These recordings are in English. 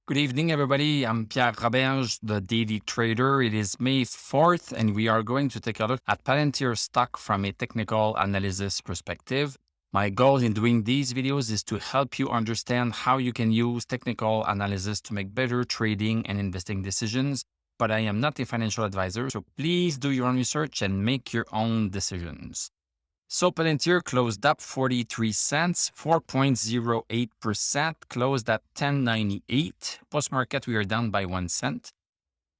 Good evening, everybody. I'm Pierre Roberge, the Daily Trader. It is May 4th, and we are going to take a look at Palantir stock from a technical analysis perspective. My goal in doing these videos is to help you understand how you can use technical analysis to make better trading and investing decisions. But I am not a financial advisor, so please do your own research and make your own decisions. So Palantir closed up 43 cents, 4.08%, closed at 10.98. Post-market, we are down by 1 cent.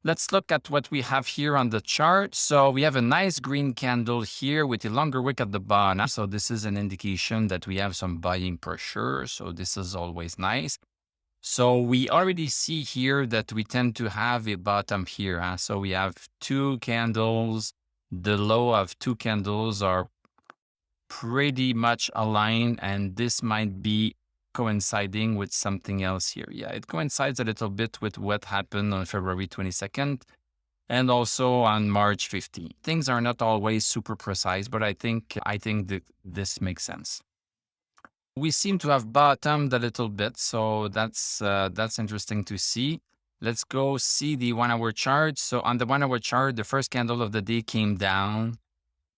Let's look at what we have here on the chart. So we have a nice green candle here with a longer wick at the bottom. So this is an indication that we have some buying pressure. So this is always nice. So we already see here that we tend to have a bottom here. So we have two candles. The low of two candles are pretty much aligned, and this might be coinciding with something else here. Yeah, it coincides a little bit with what happened on February 22nd and also on March 15th. Things are not always super precise, but I think that this makes sense. We seem to have bottomed a little bit, so that's interesting to see. Let's go see the 1 hour chart. So on the 1 hour chart, the first candle of the day came down,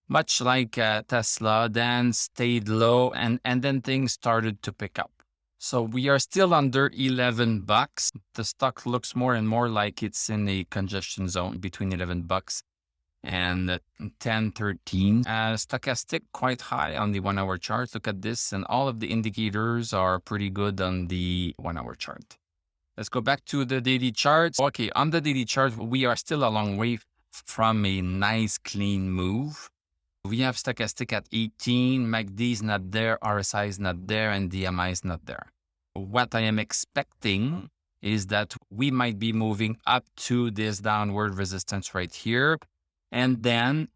much like Tesla, then stayed low, and then things started to pick up. So we are still under 11 bucks. The stock looks more and more like it's in a congestion zone between 11 bucks and 10.13. Stochastic quite high on the 1 hour chart. Look at this, and all of the indicators are pretty good on the 1 hour chart. Let's go back to the daily chart. Okay, on the daily chart, we are still a long way from a nice clean move. We have stochastic at 18, MACD is not there, RSI is not there, and DMI is not there. What I am expecting is that we might be moving up to this downward resistance right here. And then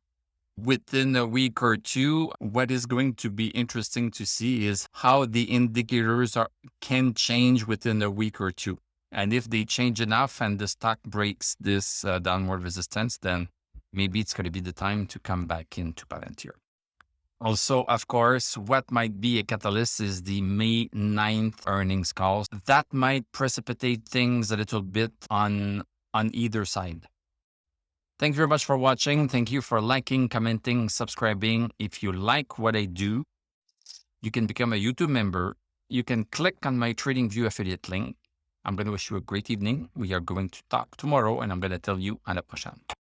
within a week or two, what is going to be interesting to see is how the indicators can change within a week or two. And if they change enough and the stock breaks this downward resistance, then maybe it's going to be the time to come back into Palantir. Also, of course, what might be a catalyst is the May 9th earnings calls. That might precipitate things a little bit on either side. Thank you very much for watching. Thank you for liking, commenting, subscribing. If you like what I do, you can become a YouTube member. You can click on my TradingView affiliate link. I'm going to wish you a great evening. We are going to talk tomorrow, and I'm going to tell you à la prochaine.